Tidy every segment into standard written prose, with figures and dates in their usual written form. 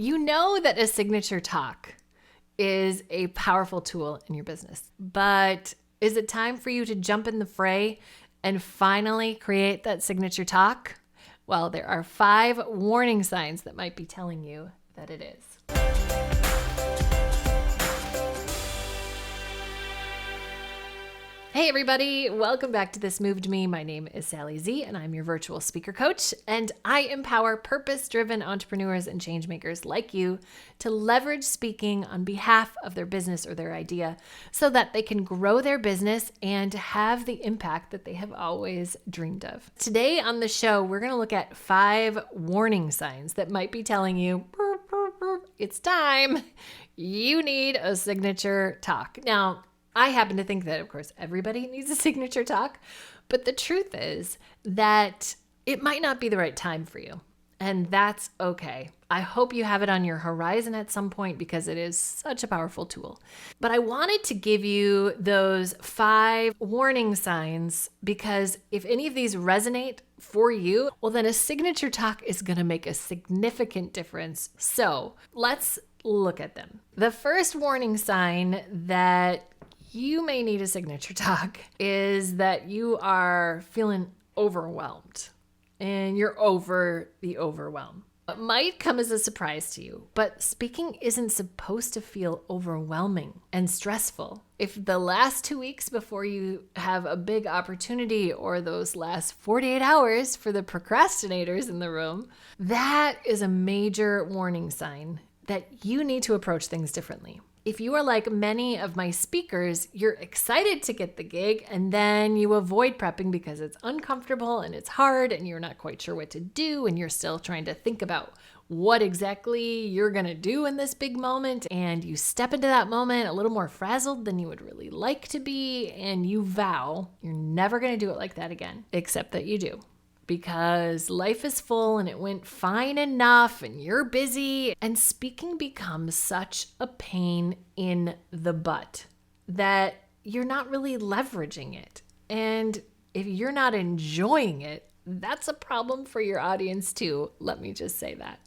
You know that a signature talk is a powerful tool in your business, but is it time for you to jump in the fray and finally create that signature talk? Well, there are 5 warning signs that might be telling you that it is. Hey everybody, welcome back to This Moved Me. My name is Sally Z and I'm your virtual speaker coach, and I empower purpose-driven entrepreneurs and changemakers like you to leverage speaking on behalf of their business or their idea so that they can grow their business and have the impact that they have always dreamed of. Today on the show, we're going to look at 5 warning signs that might be telling you, it's time, you need a signature talk. Now, I happen to think that, of course, everybody needs a signature talk, but the truth is that it might not be the right time for you, and that's okay. I hope you have it on your horizon at some point because it is such a powerful tool. But I wanted to give you those 5 warning signs because if any of these resonate for you, well, then a signature talk is going to make a significant difference. So let's look at them. The first warning sign that you may need a signature talk is that you are feeling overwhelmed and you're over the overwhelm. It might come as a surprise to you, but speaking isn't supposed to feel overwhelming and stressful. If the last 2 weeks before you have a big opportunity or those last 48 hours for the procrastinators in the room, that is a major warning sign that you need to approach things differently. If you are like many of my speakers, you're excited to get the gig and then you avoid prepping because it's uncomfortable and it's hard and you're not quite sure what to do and you're still trying to think about what exactly you're going to do in this big moment, and you step into that moment a little more frazzled than you would really like to be, and you vow you're never going to do it like that again, except that you do. Because life is full and it went fine enough and you're busy, and speaking becomes such a pain in the butt that you're not really leveraging it. And if you're not enjoying it, that's a problem for your audience too. Let me just say that.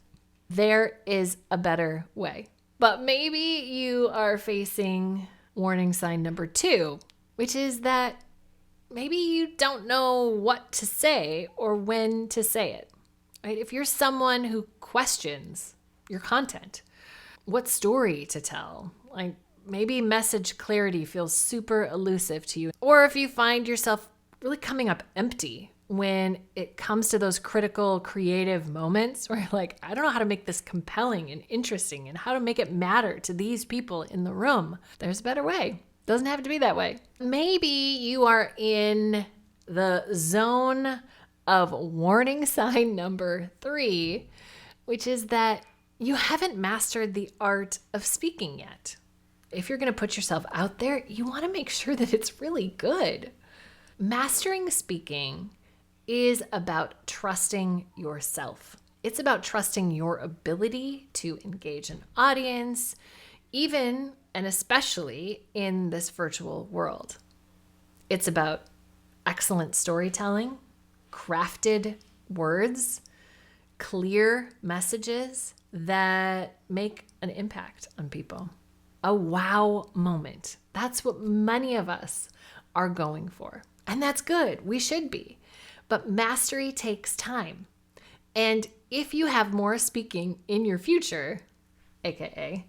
There is a better way. But maybe you are facing warning sign number 2, which is that maybe you don't know what to say or when to say it, right? If you're someone who questions your content, what story to tell, like maybe message clarity feels super elusive to you, or if you find yourself really coming up empty when it comes to those critical creative moments where you're like, I don't know how to make this compelling and interesting and how to make it matter to these people in the room. There's a better way. Doesn't have to be that way. Maybe you are in the zone of warning sign number 3, which is that you haven't mastered the art of speaking yet. If you're going to put yourself out there, you want to make sure that it's really good. Mastering speaking is about trusting yourself. It's about trusting your ability to engage an audience, even and especially in this virtual world. It's about excellent storytelling, crafted words, clear messages that make an impact on people. A wow moment. That's what many of us are going for. And that's good. We should be. But mastery takes time. And if you have more speaking in your future, aka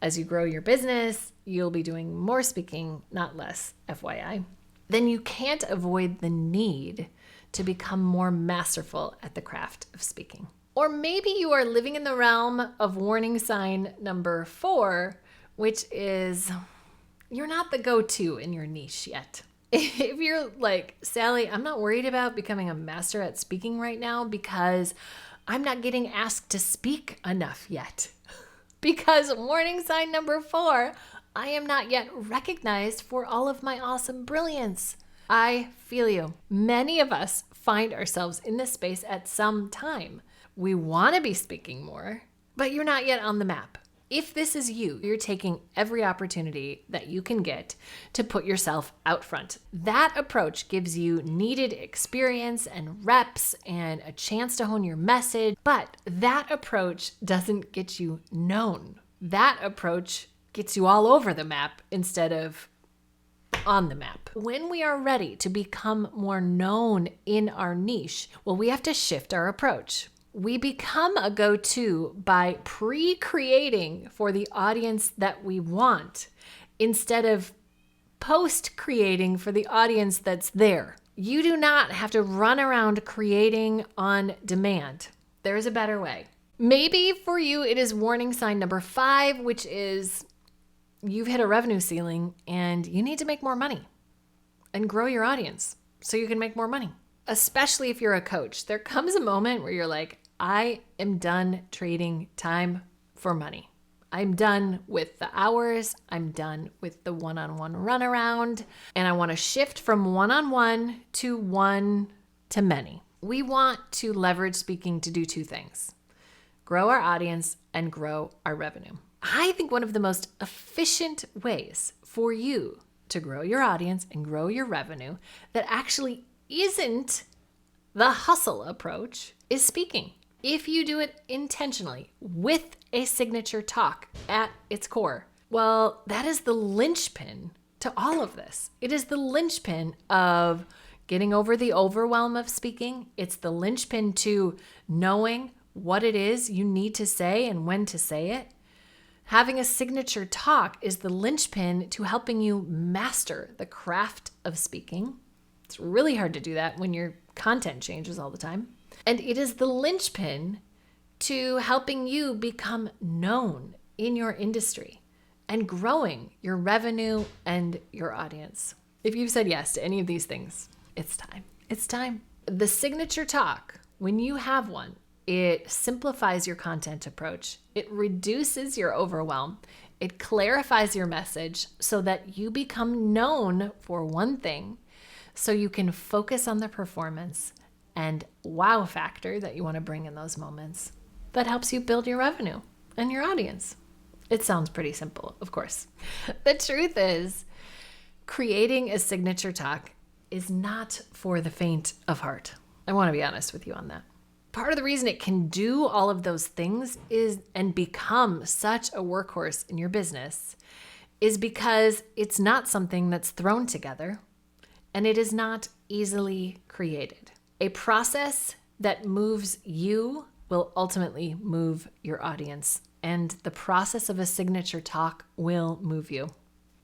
as you grow your business, you'll be doing more speaking, not less, FYI, then you can't avoid the need to become more masterful at the craft of speaking. Or maybe you are living in the realm of warning sign number 4, which is you're not the go-to in your niche yet. If you're like, Sally, I'm not worried about becoming a master at speaking right now because I'm not getting asked to speak enough yet. Because warning sign number 4, I am not yet recognized for all of my awesome brilliance. I feel you. Many of us find ourselves in this space at some time. We want to be speaking more, but you're not yet on the map. If this is you, you're taking every opportunity that you can get to put yourself out front. That approach gives you needed experience and reps and a chance to hone your message, but that approach doesn't get you known. That approach gets you all over the map instead of on the map. When we are ready to become more known in our niche, well, we have to shift our approach. We become a go-to by pre-creating for the audience that we want instead of post-creating for the audience that's there. You do not have to run around creating on demand. There is a better way. Maybe for you, it is warning sign number 5, which is you've hit a revenue ceiling and you need to make more money and grow your audience so you can make more money. Especially if you're a coach, there comes a moment where you're like, I am done trading time for money. I'm done with the hours. I'm done with the one-on-one runaround. And I want to shift from one-on-one to one-to-many. We want to leverage speaking to do 2 things: grow our audience and grow our revenue. I think one of the most efficient ways for you to grow your audience and grow your revenue that actually isn't the hustle approach is speaking. If you do it intentionally with a signature talk at its core, well, that is the linchpin to all of this. It is the linchpin of getting over the overwhelm of speaking. It's the linchpin to knowing what it is you need to say and when to say it. Having a signature talk is the linchpin to helping you master the craft of speaking. It's really hard to do that when your content changes all the time. And it is the linchpin to helping you become known in your industry and growing your revenue and your audience. If you've said yes to any of these things, it's time. It's time. The signature talk, when you have one, it simplifies your content approach. It reduces your overwhelm. It clarifies your message so that you become known for one thing, so you can focus on the performance and wow factor that you want to bring in those moments. That helps you build your revenue and your audience. It sounds pretty simple, of course. The truth is, creating a signature talk is not for the faint of heart. I want to be honest with you on that. Part of the reason it can do all of those things is and become such a workhorse in your business is because it's not something that's thrown together and it is not easily created. A process that moves you will ultimately move your audience, and the process of a signature talk will move you.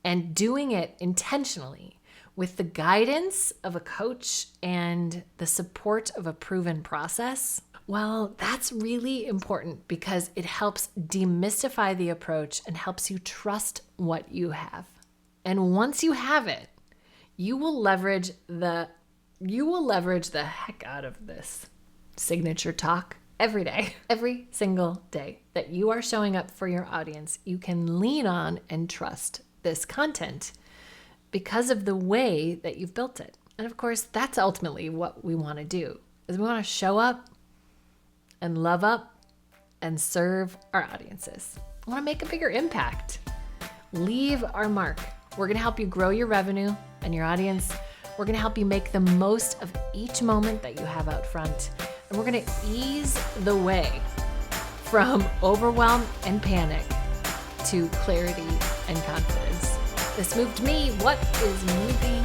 And doing it intentionally with the guidance of a coach and the support of a proven process, well, that's really important because it helps demystify the approach and helps you trust what you have. And once you have it, you will leverage the heck out of this signature talk every day, every single day that you are showing up for your audience. You can lean on and trust this content because of the way that you've built it. And of course, that's ultimately what we want to do, is we want to show up and love up and serve our audiences. We want to make a bigger impact. Leave our mark. We're going to help you grow your revenue and your audience. We're going to help you make the most of each moment that you have out front. And we're going to ease the way from overwhelm and panic to clarity and confidence. This moved me. What is moving